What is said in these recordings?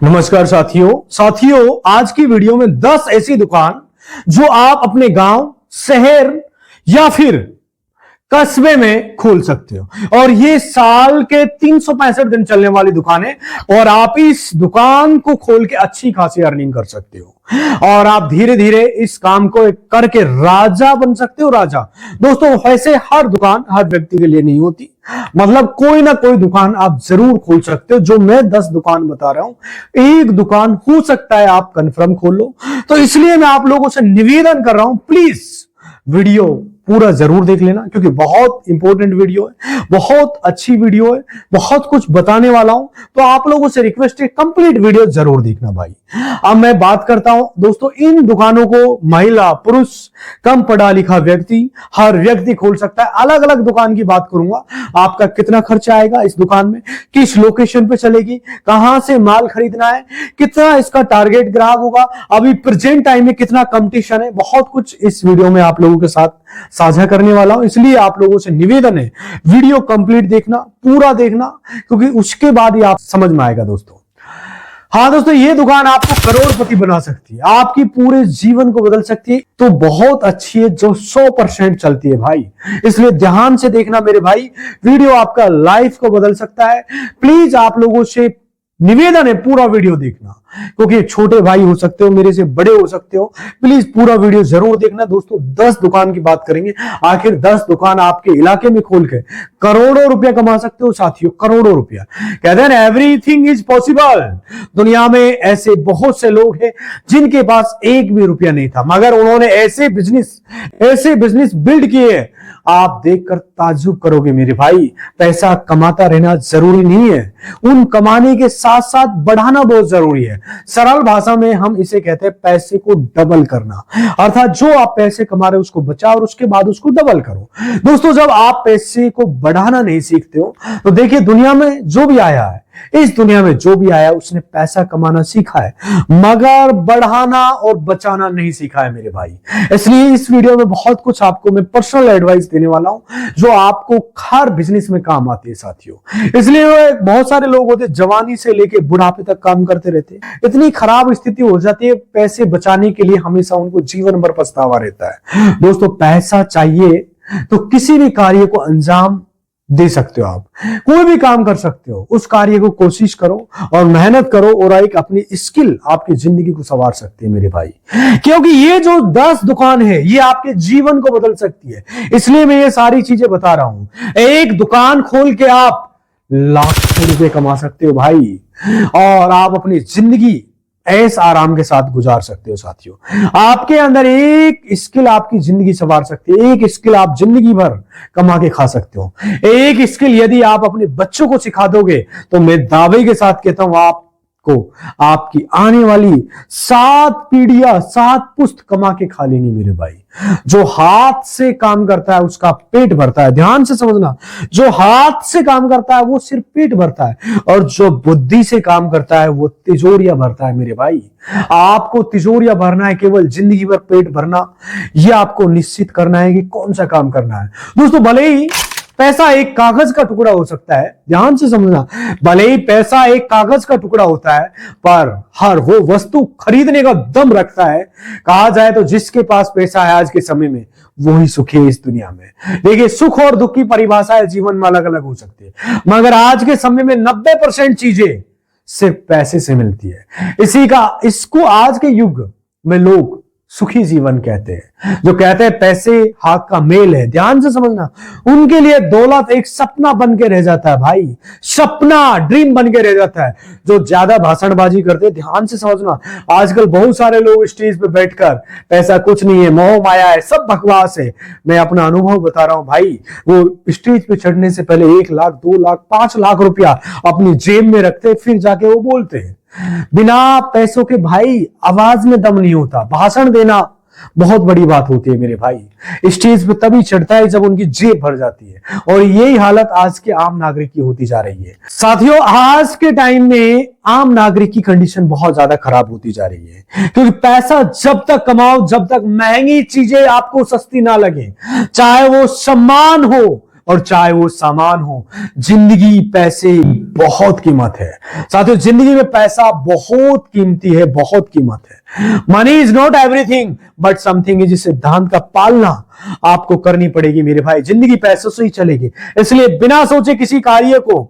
नमस्कार साथियों आज की वीडियो में 10 ऐसी दुकान जो आप अपने गांव, शहर या फिर कस्बे में खोल सकते हो और ये साल के 365 दिन चलने वाली दुकान है और आप इस दुकान को खोल के अच्छी खासी अर्निंग कर सकते हो और आप धीरे धीरे इस काम को करके राजा बन सकते हो। राजा दोस्तों, वैसे हर दुकान हर व्यक्ति के लिए नहीं होती, मतलब कोई ना कोई दुकान आप जरूर खोल सकते हो। जो मैं 10 दुकान बता रहा हूं, एक दुकान हो सकता है आप कंफर्म खोल लो। तो इसलिए मैं आप लोगों से निवेदन कर रहा हूं, प्लीज वीडियो पूरा जरूर देख लेना क्योंकि बहुत इंपॉर्टेंट वीडियो है, बहुत अच्छी वीडियो है, बहुत कुछ बताने वाला हूं। तो आप लोगों से रिक्वेस्ट है, कंप्लीट वीडियो जरूर देखना भाई। अब मैं बात करता हूं दोस्तों, इन दुकानों को महिला, पुरुष, कम पढ़ा लिखा व्यक्ति, हर व्यक्ति खोल सकता है। अलग अलग दुकान की बात करूंगा, आपका कितना खर्चा आएगा इस दुकान में, किस लोकेशन पे चलेगी, कहां से माल खरीदना है, कितना इसका टारगेट ग्राहक होगा, अभी प्रेजेंट टाइम में कितना कंपटीशन है, बहुत कुछ इस वीडियो में आप लोगों के साथ साझा करने वाला हूं। इसलिए आप लोगों से निवेदन है, वीडियो कंप्लीट देखना, पूरा देखना, क्योंकि उसके बाद ही आप समझ में आएगा दोस्तों। हाँ दोस्तों, ये दुकान आपको करोड़पति बना सकती है, आपकी पूरे जीवन को बदल सकती है। तो बहुत अच्छी है, जो 100% चलती है भाई, इसलिए ध्यान से देखना मेरे भाई, वीडियो आपका लाइफ को बदल सकता है। प्लीज आप लोगों से निवेदन है, पूरा वीडियो देखना, क्योंकि छोटे भाई हो सकते हो, मेरे से बड़े हो सकते हो, प्लीज पूरा वीडियो जरूर देखना दोस्तों। 10 दुकान की बात करेंगे, आखिर 10 दुकान आपके इलाके में खोल के करोड़ों रुपया कमा सकते हो साथियों, करोड़ों रुपया। कहते हैं एवरीथिंग इज पॉसिबल। दुनिया में ऐसे बहुत से लोग हैं जिनके पास एक भी रुपया नहीं था, मगर उन्होंने ऐसे बिजनेस बिल्ड किए, आप देखकर ताज्जुब करोगे मेरे भाई। पैसा कमाता रहना जरूरी नहीं है, उन कमाने के साथ साथ बढ़ाना बहुत जरूरी है। सरल भाषा में हम इसे कहते हैं पैसे को डबल करना, अर्थात जो आप पैसे कमा रहे हो उसको बचाओ और उसके बाद उसको डबल करो। दोस्तों, जब आप पैसे को बढ़ाना नहीं सीखते हो तो देखिए, दुनिया में जो भी आया है, इस दुनिया में जो भी आया उसने पैसा कमाना सीखा है, मगर बढ़ाना और बचाना नहीं सीखा है मेरे भाई। इसलिए इस वीडियो में बहुत कुछ आपको मैं पर्सनल एडवाइस देने वाला हूं जो आपको हर बिजनेस में काम आती है साथियों। इसलिए बहुत सारे लोग होते जवानी से लेके बुढ़ापे तक काम करते रहते, इतनी खराब स्थिति हो जाती है, पैसे बचाने के लिए हमेशा उनको जीवन भर पछतावा रहता है। दोस्तों, पैसा चाहिए तो किसी भी कार्य को अंजाम दे सकते हो, आप कोई भी काम कर सकते हो, उस कार्य को कोशिश करो और मेहनत करो और एक अपनी स्किल आपकी जिंदगी को संवार सकती है मेरे भाई। क्योंकि ये जो 10 दुकान है ये आपके जीवन को बदल सकती है, इसलिए मैं ये सारी चीजें बता रहा हूं। एक दुकान खोल के आप लाखों रुपए कमा सकते हो भाई, और आप अपनी जिंदगी ऐस आराम के साथ गुजार सकते हो साथियों। आपके अंदर एक स्किल आपकी जिंदगी संवार सकती है, एक स्किल आप जिंदगी भर कमा के खा सकते हो। एक स्किल यदि आप अपने बच्चों को सिखा दोगे तो मैं दावे के साथ कहता हूं, आपको आपकी आने वाली 7 पीढ़ियां 7 पुश्त कमा के खा लेंगी मेरे भाई। जो हाथ से काम करता है उसका पेट भरता है, ध्यान से समझना, जो हाथ से काम करता है वो सिर्फ पेट भरता है, और जो बुद्धि से काम करता है वो तिजोरियां भरता है मेरे भाई। आपको तिजोरियां भरना है, केवल जिंदगी भर पेट भरना, ये आपको निश्चित करना है कि कौन सा काम करना है। दोस्तों, भले ही पैसा एक कागज का टुकड़ा हो सकता है, ध्यान से समझना, भले ही पैसा एक कागज का टुकड़ा होता है, पर हर वो वस्तु खरीदने का दम रखता है। कहा जाए तो जिसके पास पैसा है आज के समय में वो ही सुखी है इस दुनिया में। देखिए, सुख और दुख की परिभाषाएं जीवन में अलग अलग हो सकती है, मगर आज के समय में 90% चीजें सिर्फ पैसे से मिलती है। इसको आज के युग में लोग सुखी जीवन कहते हैं। जो कहते हैं पैसे हाथ का मेल है, ध्यान से समझना, उनके लिए दौलत एक सपना बन के रह जाता है भाई, सपना, ड्रीम बन के रह जाता है। जो ज्यादा भाषणबाजी करते हैं, ध्यान से समझना, आजकल बहुत सारे लोग स्टेज पे बैठकर पैसा कुछ नहीं है, मोह माया है, सब बकवास है, मैं अपना अनुभव बता रहा हूं भाई। वो स्टेज पे चढ़ने से पहले 1 लाख 2 लाख 5 लाख रुपया अपनी जेब में रखते, फिर जाके वो बोलते हैं। बिना पैसों के भाई आवाज में दम नहीं होता, भाषण देना बहुत बड़ी बात होती है मेरे भाई। स्टेज पे तभी चढ़ता है जब उनकी जेब भर जाती है, और यही हालत आज के आम नागरिक की होती जा रही है साथियों। आज के टाइम में आम नागरिक की कंडीशन बहुत ज्यादा खराब होती जा रही है, क्योंकि पैसा जब तक कमाओ, जब तक महंगी चीजें आपको सस्ती ना लगे, चाहे वो सम्मान हो, और चाहे वो सामान हो, जिंदगी पैसे बहुत कीमत है साथियों। जिंदगी में पैसा बहुत कीमती है, बहुत कीमत है। Money is not everything but something is. इस सिद्धांत का पालना आपको करनी पड़ेगी मेरे भाई। जिंदगी पैसों से ही चलेगी, इसलिए बिना सोचे किसी कार्य को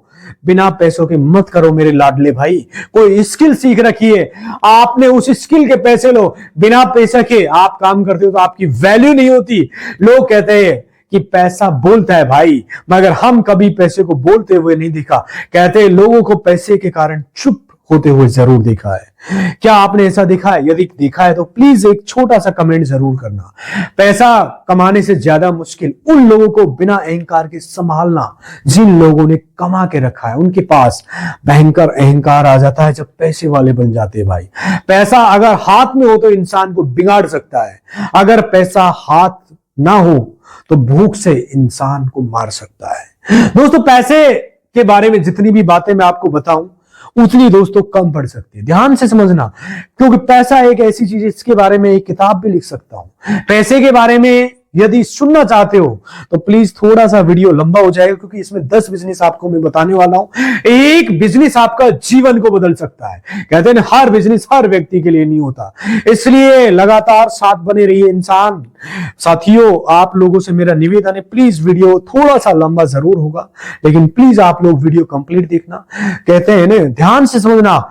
बिना पैसों के मत करो मेरे लाडले भाई। कोई स्किल सीख रखिए, आपने उस स्किल के पैसे लो। बिना पैसे के आप काम करते हो तो आपकी वैल्यू नहीं होती। लोग कहते हैं कि पैसा बोलता है भाई, मगर हम कभी पैसे को बोलते हुए नहीं देखा। कहते हैं लोगों को पैसे के कारण चुप होते हुए जरूर देखा है। क्या आपने ऐसा देखा है? यदि देखा है तो प्लीज एक छोटा सा कमेंट जरूर करना। पैसा कमाने से ज्यादा मुश्किल उन लोगों को बिना अहंकार के संभालना जिन लोगों ने कमा के रखा है। उनके पास भयंकर अहंकार आ जाता है जब पैसे वाले बन जाते हैं भाई। पैसा अगर हाथ में हो तो इंसान को बिगाड़ सकता है, अगर पैसा हाथ ना हो तो भूख से इंसान को मार सकता है। दोस्तों, पैसे के बारे में जितनी भी बातें मैं आपको बताऊं उतनी दोस्तों कम पड़ सकती है। ध्यान से समझना, क्योंकि पैसा एक ऐसी चीज है इसके बारे में एक किताब भी लिख सकता हूं। पैसे के बारे में यदि सुनना चाहते हो तो प्लीज थोड़ा सा वीडियो लंबा हो जाएगा, क्योंकि इसमें 10 बिजनेस आपको मैं बताने वाला हूं। एक बिजनेस आपका जीवन को बदल सकता है। कहते हैं हर बिजनेस हर व्यक्ति के लिए नहीं होता, इसलिए लगातार साथ बने रहिए इंसान। साथियों, आप लोगों से मेरा निवेदन है, प्लीज वीडियो थोड़ा सा लंबा जरूर होगा, लेकिन प्लीज आप लोग वीडियो कंप्लीट देखना। कहते हैं ना, ध्यान से समझना,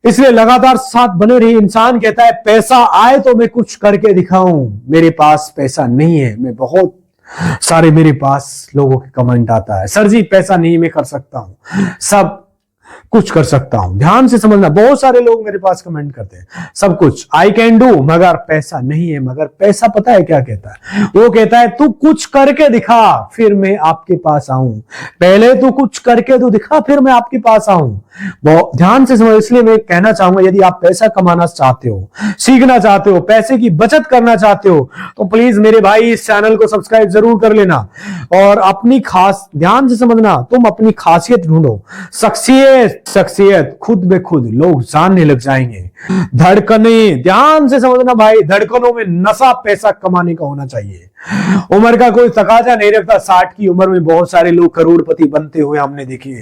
इसलिए लगातार साथ बने रहिए। इंसान कहता है पैसा आए तो मैं कुछ करके दिखाऊं। मेरे पास पैसा नहीं है, मैं बहुत सारे मेरे पास लोगों के कमेंट आता है, सर जी पैसा नहीं मैं कर सकता हूं, सब कुछ कर सकता हूं। ध्यान से समझना, बहुत सारे लोग मेरे पास कमेंट करते हैं सब कुछ आई कैन डू, मगर पैसा नहीं है। मगर पैसा पता है क्या कहता है? वो कहता है तू कुछ करके दिखा फिर मैं आपके पास आऊं। पहले तू कुछ करके तो दिखा फिर मैं आपके पास आऊं। बहुत ध्यान से समझ। इसलिए मैं कहना चाहूंगा, यदि आप पैसा कमाना चाहते हो, सीखना चाहते हो, पैसे की बचत करना चाहते हो, तो प्लीज मेरे भाई इस चैनल को सब्सक्राइब जरूर कर लेना। और अपनी खास, ध्यान से समझना, तुम अपनी खासियत ढूंढो। शख्सियत खुद में खुद लोग जानने लग जाएंगे। धड़कने, ध्यान से समझना भाई, धड़कनों में नशा पैसा कमाने का होना चाहिए। उम्र का कोई तकाजा नहीं रखता। 60 की उम्र में बहुत सारे लोग करोड़पति बनते हुए हमने देखे।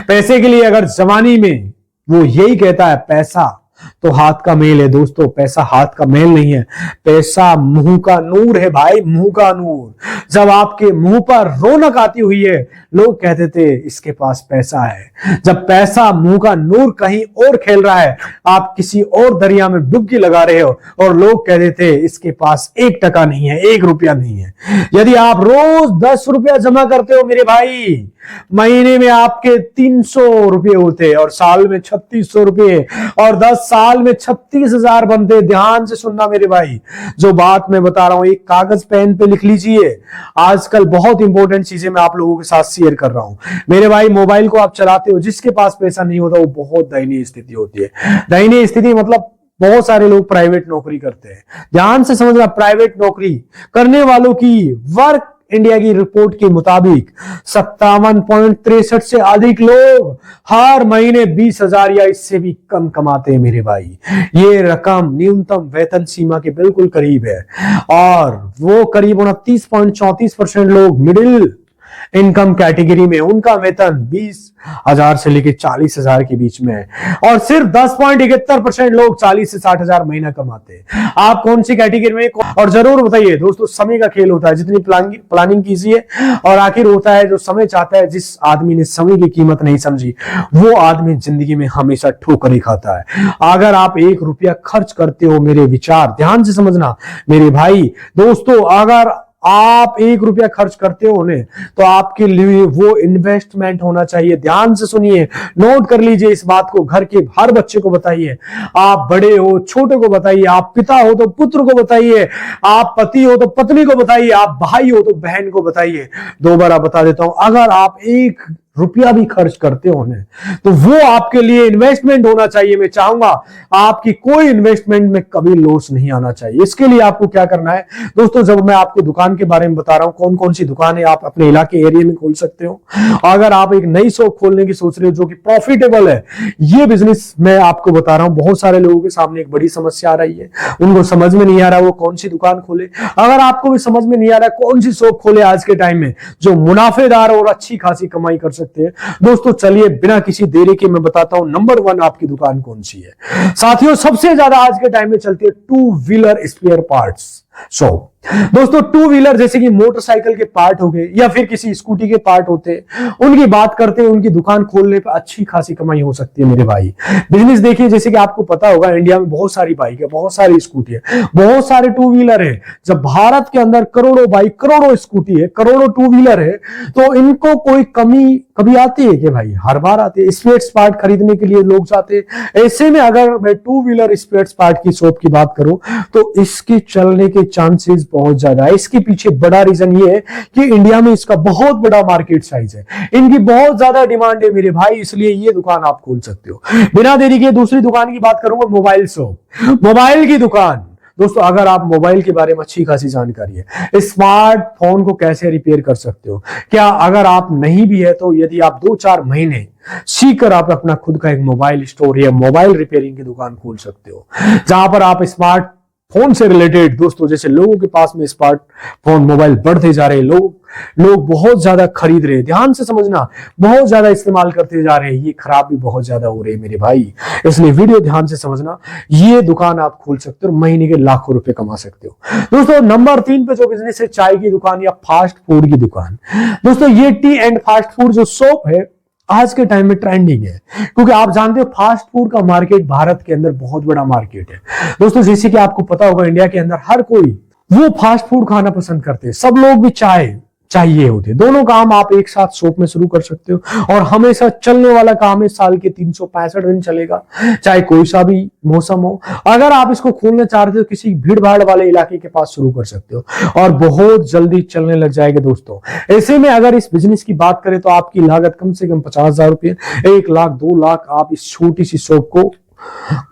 पैसे के लिए अगर जवानी में वो यही कहता है पैसा तो हाथ का मेल है। दोस्तों, पैसा हाथ का मेल नहीं है, पैसा मुंह का नूर है भाई, मुंह का नूर। जब आपके मुंह पर रौनक आती हुई है, लोग कहते थे इसके पास पैसा है। जब पैसा मुंह का नूर कहीं और खेल रहा है, आप किसी और दरिया में डुबकी लगा रहे हो और लोग कहते थे इसके पास 1 टका नहीं है, 1 रुपया नहीं है। यदि आप रोज 10 रुपया जमा करते हो मेरे भाई, महीने में आपके 300 रुपये होते और साल में 3600 रुपये, और 10 साल में 36,000 बनते। ध्यान से सुनना मेरे भाई, जो बात मैं बता रहा हूं एक कागज पेन पे लिख लीजिए। आजकल बहुत इंपॉर्टेंट चीजें मैं आप लोगों के साथ शेयर कर रहा हूं मेरे भाई। मोबाइल को आप चलाते हो, जिसके पास पैसा नहीं होता वो बहुत दयनीय स्थिति होती है। दयनीय स्थिति मतलब बहुत सारे लोग प्राइवेट नौकरी करते हैं। ध्यान से समझना, प्राइवेट नौकरी करने वालों की वर्क इंडिया की रिपोर्ट के मुताबिक 57.63 से अधिक लोग हर महीने 20,000 या इससे भी कम कमाते हैं मेरे भाई। ये रकम न्यूनतम वेतन सीमा के बिल्कुल करीब है, और वो करीब 29.34% लोग मिडिल इनकम कैटेगरी में, उनका वेतन 20,000 से लेकर 40,000 के बीच में है, और सिर्फ 10.71% लोग 40 से 60,000 महीना कमाते हैं। आप कौन सी कैटेगरी में? और जरूर बताइए दोस्तों, समय का खेल होता है, जितनी प्लानिंग कीजिए और आखिर होता है जो समय चाहता है। जिस आदमी ने समय की कीमत नहीं समझी वो आदमी जिंदगी में हमेशा ठोकर ही खाता है। अगर आप 1 रुपया खर्च करते हो, मेरे विचार ध्यान से समझना मेरे भाई दोस्तों, अगर आप 1 रुपया खर्च करते हो उन्हें, तो आपके लिए वो इन्वेस्टमेंट होना चाहिए। ध्यान से सुनिए, नोट कर लीजिए इस बात को, घर के हर बच्चे को बताइए। आप बड़े हो छोटे को बताइए, आप पिता हो तो पुत्र को बताइए, आप पति हो तो पत्नी को बताइए, आप भाई हो तो बहन को बताइए। दोबारा बता देता हूं, अगर आप 1 रुपया भी खर्च करते होने, तो वो आपके लिए इन्वेस्टमेंट होना चाहिए। मैं चाहूंगा आपकी कोई इन्वेस्टमेंट में कभी लॉस नहीं आना चाहिए। इसके लिए आपको क्या करना है दोस्तों, जब मैं आपको दुकान के बारे में बता रहा हूं, कौन कौन सी दुकान है आप अपने इलाके एरिया में खोल सकते हो। अगर आप एक नई शॉप खोलने की सोच रहे हो जो कि प्रॉफिटेबल है, ये बिजनेस मैं आपको बता रहा हूं, बहुत सारे लोगों के सामने एक बड़ी समस्या आ रही है, उनको समझ में नहीं आ रहा वो कौन सी दुकान खोले। अगर आपको भी समझ में नहीं आ रहा कौन सी शॉप खोले आज के टाइम में जो मुनाफेदार और अच्छी खासी कमाई कर सकते हैं, दोस्तों चलिए बिना किसी देरी के मैं बताता हूं नंबर 1 आपकी दुकान कौन सी है। साथियों, सबसे ज्यादा आज के टाइम में चलती है two wheeler spare parts shop. दोस्तों टू व्हीलर जैसे कि मोटरसाइकिल के पार्ट हो गए या फिर किसी स्कूटी के पार्ट होते हैं, उनकी बात करते हैं, उनकी दुकान खोलने पर अच्छी खासी कमाई हो सकती है मेरे भाई। बिजनेस देखिए, जैसे कि आपको पता होगा इंडिया में बहुत सारी बाइक है, बहुत सारी स्कूटी है, बहुत सारे टू व्हीलर है। जब भारत के अंदर करोड़ों बाइक, करोड़ों स्कूटी है, करोड़ों टू व्हीलर है, तो इनको कोई कमी कभी आती है कि भाई? हर बार आती है। स्पेयर पार्ट खरीदने के लिए लोग जाते हैं। ऐसे में अगर मैं टू व्हीलर स्पेयर पार्ट की शॉप की बात करूं तो इसके चलने के चांसेस बहुत ज्यादा है। इसके पीछे बड़ा रीजन ये है कि इंडिया में इसका बहुत बड़ा मार्केट साइज है, इनकी बहुत ज्यादा डिमांड है मेरे भाई, इसलिए ये दुकान आप खोल सकते हो। बिना देरी के दूसरी दुकान की बात करूंगा, मोबाइल शॉप, मोबाइल की दुकान। दोस्तों अगर आप मोबाइल के बारे में अच्छी खासी जानकारी है, स्मार्टफोन को कैसे रिपेयर कर सकते हो, क्या अगर आप नहीं भी है तो यदि आप 2-4 महीने सीखकर आप अपना खुद का एक मोबाइल स्टोर या मोबाइल रिपेयरिंग की दुकान खोल सकते हो, जहां पर आप स्मार्ट फोन से रिलेटेड, दोस्तों जैसे लोगों के पास में स्मार्टफोन मोबाइल बढ़ते जा रहे हैं, लोग बहुत ज्यादा खरीद रहे हैं, ध्यान से समझना, बहुत ज्यादा इस्तेमाल करते जा रहे हैं, ये खराब भी बहुत ज्यादा हो रही है मेरे भाई, इसलिए वीडियो ध्यान से समझना। ये दुकान आप खोल सकते हो, महीने के लाखों रुपए कमा सकते हो। दोस्तों नंबर 3 पे जो बिजनेस है, चाय की दुकान या फास्ट फूड की दुकान। दोस्तों ये टी एंड फास्ट फूड जो शॉप है आज के टाइम में ट्रेंडिंग है, क्योंकि आप जानते हो फास्ट फूड का मार्केट भारत के अंदर बहुत बड़ा मार्केट है। दोस्तों जैसे कि आपको पता होगा इंडिया के अंदर हर कोई वो फास्ट फूड खाना पसंद करते हैं, सब लोग भी चाय चाहिए होते। दोनों काम आप एक साथ शॉप में शुरू कर सकते हो और हमेशा चलने वाला काम है, साल के 365 दिन चलेगा, चाहे कोई सा भी मौसम हो। अगर आप इसको खोलना चाहते हो किसी भीड़ भाड़ वाले इलाके के पास शुरू कर सकते हो और बहुत जल्दी चलने लग जाएगा। दोस्तों ऐसे में अगर इस बिजनेस की बात करें तो आपकी लागत कम से कम 50,000 रुपये, 1 लाख 2 लाख आप इस छोटी सी शॉप को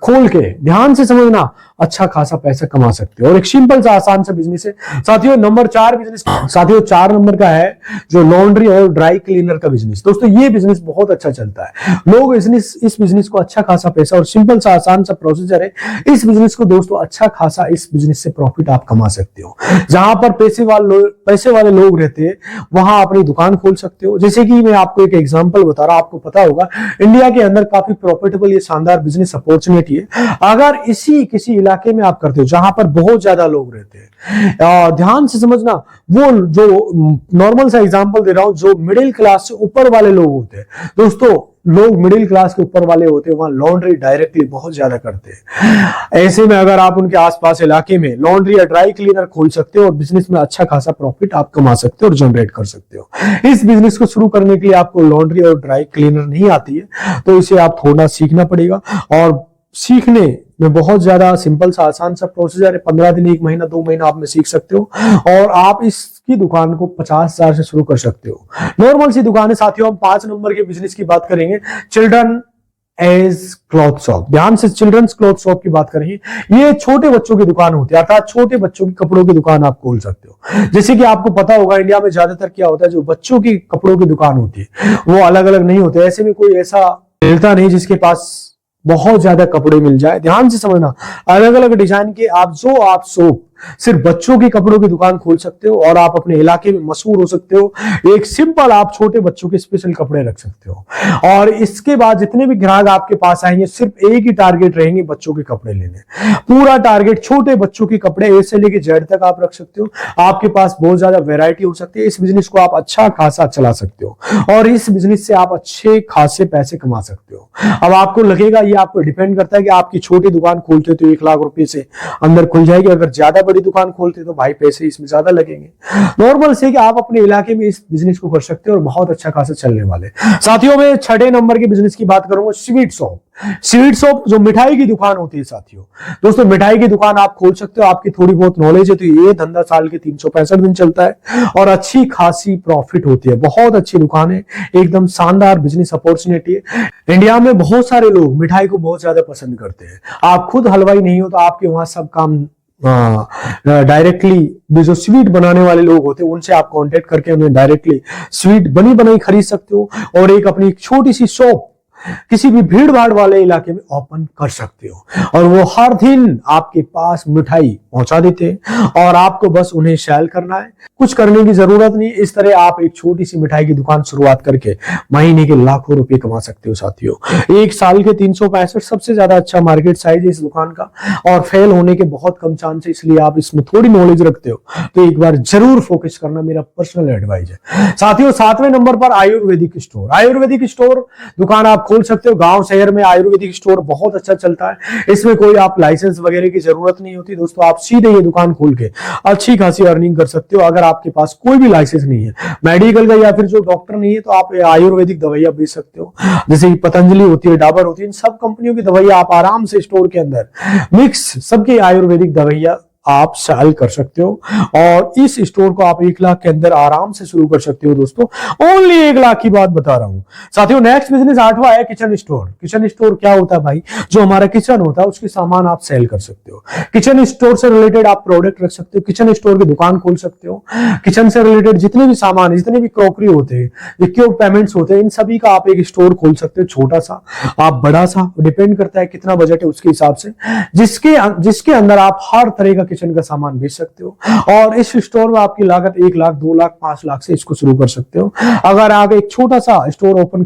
खोल के, ध्यान से समझना, अच्छा खासा पैसा कमा सकते हो और एक सिंपल सा आसान सा बिजनेस है। साथियों नंबर 4 बिजनेस, साथियों 4 नंबर का है जो लॉन्ड्री और ड्राई क्लीनर का बिजनेस। दोस्तों ये बिजनेस बहुत अच्छा चलता है, लोग इस बिजनेस को अच्छा खासा पैसा, और सिंपल सा आसान सा प्रोसीजर है इस बिजनेस को, दोस्तों अच्छा खासा इस बिजनेस से प्रॉफिट आप कमा सकते हो। जहां पर पैसे वाले लोग रहते हैं वहां अपनी दुकान खोल सकते हो। जैसे कि मैं आपको एक एग्जांपल बता रहा हूं, आपको पता होगा इंडिया के अंदर काफी प्रॉफिटेबल ये शानदार बिजनेस अपॉर्चुनिटी है। अगर इसी किसी इलाके में आप करते हो जहां पर बहुत ज्यादा लोग रहते हैं, ध्यान से समझना, वो जो नॉर्मल सा एग्जांपल दे रहा हूं, जो मिडिल क्लास से ऊपर वाले लोग होते हैं, दोस्तों लोग मिडिल क्लास के ऊपर वाले होते हैं, वहां लॉन्ड्री डायरेक्टली बहुत ज्यादा करते हैं। ऐसे में अगर आप उनके आसपास इलाके में लॉन्ड्री या ड्राई क्लीनर खोल सकते हो और बिजनेस में अच्छा खासा प्रॉफिट आप कमा सकते हो और जनरेट कर सकते हो। इस बिजनेस को शुरू करने के लिए आपको लॉन्ड्री और ड्राई क्लीनर नहीं आती है, तो इसे आप थोड़ा सीखना पड़ेगा और सीखने में बहुत ज्यादा सिंपल सा आसान सा प्रोसीजर है। 15 दिन, 1 महीना, 2 महीना आप में सीख सकते हो और आप इसकी दुकान को 50,000 से शुरू कर सकते हो। नॉर्मल सी दुकान है। साथियों हम 5 नंबर के बिजनेस की बात करेंगे, चिल्ड्रन एज क्लॉथ शॉप। ध्यान से, चिल्ड्रंस क्लॉथ शॉप की बात करेंगे, ये छोटे बच्चों की दुकान होती है, अर्थात छोटे बच्चों की कपड़ों की दुकान आप खोल सकते हो। जैसे कि आपको पता होगा इंडिया में ज्यादातर क्या होता है, जो बच्चों की कपड़ों की दुकान होती है वो अलग अलग नहीं होते। ऐसे में कोई ऐसा मिलता नहीं जिसके पास बहुत ज्यादा कपड़े मिल जाए। ध्यान से समझना, अलग अलग डिजाइन के आप शॉप सिर्फ बच्चों के कपड़ों की दुकान खोल सकते हो और आप अपने इलाके में मशहूर हो सकते हो। एक सिंपल आप छोटे बच्चों के स्पेशल कपड़े रख सकते हो और इसके बाद जितने भी ग्राहक आपके पास आएंगे सिर्फ एक ही टारगेट रहेंगे, बच्चों के कपड़े लेने। पूरा टारगेट छोटे बच्चों के कपड़े ए से लेके जेड तक आप रख सकते हो। आपके पास बहुत ज्यादा वैरायटी हो सकती है। इस बिजनेस को आप अच्छा खासा चला सकते हो और इस बिजनेस से आप अच्छे खासे पैसे कमा सकते हो। हो। अब आपको लगेगा, ये आपको डिपेंड करता है कि आपकी छोटी दुकान खोलते हो तो 1 लाख रुपए से अंदर खुल जाएगी, अगर ज्यादा बड़ी दुकान खोलते तो भाई पैसे इसमें ज्यादा लगेंगे। नॉर्मल से कि आप अपने इलाके में इस बिजनेस को कर सकते हो और बहुत अच्छा खासा चलने वाले। साथियों में 6 नंबर के बिजनेस की बात करूंगा, स्वीट शॉप। स्वीट शॉप जो मिठाई की दुकान होती है साथियों, दोस्तों मिठाई की दुकान आप खोल सकते हो। आपकी थोड़ी बहुत नॉलेज है तो ये धंधा साल के 365 दिन चलता है और अच्छी खासी प्रॉफिट होती है। बहुत अच्छी दुकान है, एकदम शानदार बिजनेस अपॉर्चुनिटी है। इंडिया में बहुत सारे लोग मिठाई को बहुत ज्यादा पसंद करते हैं। आप खुद हलवाई नहीं हो तो आपके वहां सब काम डायरेक्टली जो स्वीट बनाने वाले लोग होते हैं उनसे आप कांटेक्ट करके उन्हें डायरेक्टली स्वीट बनी बनाई खरीद सकते हो और एक अपनी छोटी सी शॉप किसी भी भीड़ भाड़ वाले इलाके में ओपन कर सकते हो और वो हर दिन आपके पास मिठाई पहुंचा देते हैं और आपको बस उन्हें सेल करना है, कुछ करने की जरूरत नहीं। इस तरह आप एक छोटी सी मिठाई की दुकान शुरुआत करके महीने के लाखों रुपए कमा सकते हो साथियों। एक साल के 365 सबसे ज्यादा अच्छा मार्केट साइज है इस दुकान का और फेल होने के बहुत कम चांस है, इसलिए आप इसमें थोड़ी नॉलेज रखते हो तो एक बार जरूर फोकस करना, मेरा पर्सनल एडवाइस है। साथियों 7वें नंबर पर आयुर्वेदिक स्टोर। आयुर्वेदिक स्टोर दुकान आप खोल सकते हो। गांव शहर में आयुर्वेदिक स्टोर बहुत अच्छा चलता है, इसमें कोई आप लाइसेंस वगैरह की जरूरत नहीं होती दोस्तों। आप सीधे ये दुकान खोल के अच्छी खासी अर्निंग कर सकते हो। अगर आपके पास कोई भी लाइसेंस नहीं है मेडिकल का या फिर जो डॉक्टर नहीं है तो आप आयुर्वेदिक दवाइयां बेच सकते हो, जैसे पतंजलि होती है, डाबर होती है, इन सब कंपनियों की दवाइयां आप आराम से स्टोर के अंदर मिक्स सबकी आयुर्वेदिक दवाइयां आप सेल कर सकते हो और इस स्टोर को आप 1 लाख के अंदर आराम से शुरू कर सकते हो दोस्तों। ओनली 1 लाख की बात बता रहा हूं साथियों। नेक्स्ट बिजनेस 8वां है किचन स्टोर। किचन स्टोर क्या होता है भाई? जो हमारा किचन होता है उसके सामान आप सेल कर सकते हो। किचन स्टोर से रिलेटेड आप प्रोडक्ट रख सकते हो, किचन स्टोर की दुकान खोल सकते हो। किचन से रिलेटेड जितने भी सामान, जितने भी क्रॉकरी होते हैं, इक्विपमेंट्स होते हैं, इन सभी का आप एक स्टोर खोल सकते हो। छोटा सा आप बड़ा सा, डिपेंड करता है कितना बजट है उसके हिसाब से, जिसके अंदर आप हर तरह का किचन का सामान बेच सकते हो और इस स्टोर में आपकी लागत 1 लाख, 2 लाख, 5 लाख से इसको शुरू कर सकते हो। अगर आप एक छोटा सा स्टोर ओपन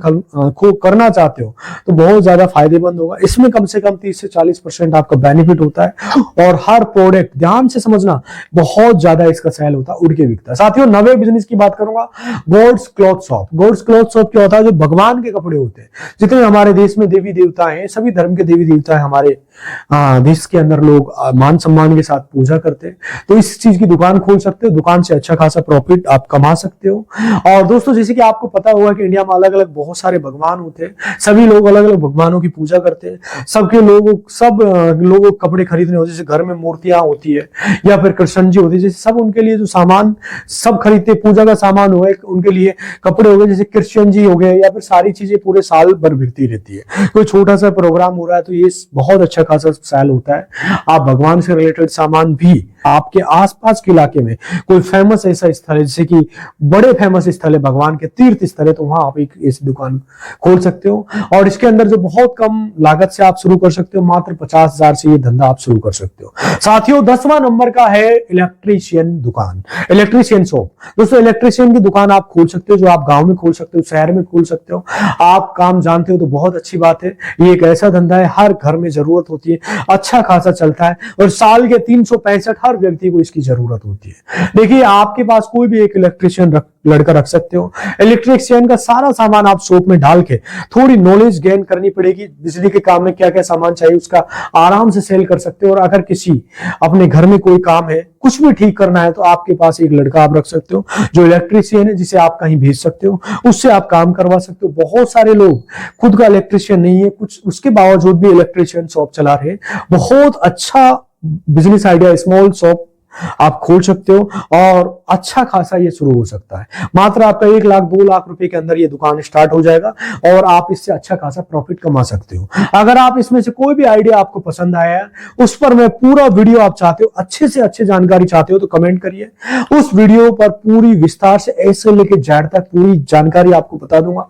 करना चाहते हो तो बहुत ज्यादा फायदेमंद होगा। इसमें कम से कम 30 से 40% आपका बेनिफिट होता है और हर प्रोडक्ट ध्यान से समझना बहुत ज्यादा इसका सेल होता है, उड़ के बिकता है। साथियों 9वें बिजनेस की बात करूंगा, goods cloth shop. Goods cloth shop क्या होता है? जो भगवान के कपड़े होते हैं, जितने हमारे देश में देवी देवता हैं, सभी धर्म के देवी देवता है हमारे देश के अंदर लोग मान सम्मान के साथ पूजा करते हैं, तो इस चीज की दुकान खोल सकते हो। दुकान से अच्छा खासा प्रॉफिट आप कमा सकते हो। और दोस्तों जैसे कि आपको पता होगा कि इंडिया में अलग अलग बहुत सारे भगवान होते हैं, सभी लोग अलग अलग भगवानों की पूजा करते हैं। सब लोगों को कपड़े खरीदने होते हैं, जैसे घर में मूर्तियां होती है या फिर कृष्ण जी होती है, जैसे सब उनके लिए जो सामान सब खरीदते, पूजा का सामान हो, उनके लिए कपड़े हो गए, जैसे कृष्ण जी हो गए, या फिर सारी चीजें पूरे साल भर बिकती रहती है। कोई छोटा सा प्रोग्राम हो रहा है तो ये बहुत अच्छा खासा सेल होता है। आप भगवान से रिलेटेड सामान भी आपके आसपास के इलाके में कोई फेमस ऐसा स्थल है, जैसे कि बड़े फेमस स्थल है, भगवान के तीर्थ स्थल है, तो वहां आप एक ऐसी दुकान खोल सकते हो और इसके अंदर जो बहुत कम लागत से आप शुरू कर सकते हो, मात्र 50,000 से ये धंधा आप शुरू कर सकते हो। साथियों 10वां नंबर का है इलेक्ट्रीशियन दुकान, इलेक्ट्रीशियन शॉप। दोस्तों इलेक्ट्रीशियन की दुकान आप खोल सकते हो, जो आप गांव में खोल सकते हो, शहर में खोल सकते हो। आप काम जानते हो तो बहुत अच्छी बात है। ये एक ऐसा धंधा है हर घर में जरूरत होती है, अच्छा खासा चलता है और साल के 365 हर व्यक्ति को इसकी जरूरत होती है। देखिए आपके पास कोई भी एक इलेक्ट्रीशियन लड़का रख सकते हो। इलेक्ट्रीशियन का सारा सामान आप शॉप में डाल के थोड़ी नॉलेज गेन करनी पड़ेगी, बिजली के काम में क्या क्या सामान चाहिए उसका आराम से सेल कर सकते हो। और अगर किसी अपने घर में कोई काम है, कुछ भी ठीक करना है, तो आपके पास एक लड़का आप रख सकते हो जो इलेक्ट्रीशियन है, जिसे आप कहीं भेज सकते हो, उससे आप काम करवा सकते हो। बहुत सारे लोग खुद का इलेक्ट्रीशियन नहीं है, कुछ उसके बावजूद भी इलेक्ट्रीशियन शॉप चला रहे। बहुत अच्छा बिजनेस आइडिया, स्मॉल शॉप आप खोल सकते हो और अच्छा खासा ये शुरू हो सकता है। मात्र आपका 1 लाख 2 लाख रुपए के अंदर ये दुकान स्टार्ट हो जाएगा और आप इससे अच्छा खासा प्रॉफिट कमा सकते हो। अगर आप इसमें से कोई भी आइडिया आपको पसंद आया है, उस पर मैं पूरा वीडियो आप चाहते हो, अच्छे से अच्छे जानकारी चाहते हो, तो कमेंट करिए। उस वीडियो पर पूरी विस्तार से ऐसे लेके जेड तक पूरी जानकारी आपको बता दूंगा।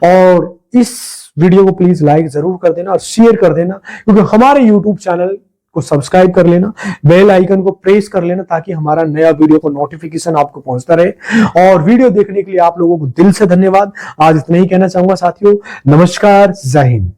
और इस वीडियो को प्लीज लाइक जरूर कर देना और शेयर कर देना, क्योंकि हमारे यूट्यूब चैनल को सब्सक्राइब कर लेना, बेल आइकन को प्रेस कर लेना, ताकि हमारा नया वीडियो को नोटिफिकेशन आपको पहुंचता रहे। और वीडियो देखने के लिए आप लोगों को दिल से धन्यवाद। आज इतना ही कहना चाहूंगा साथियों। नमस्कार, जय हिंद।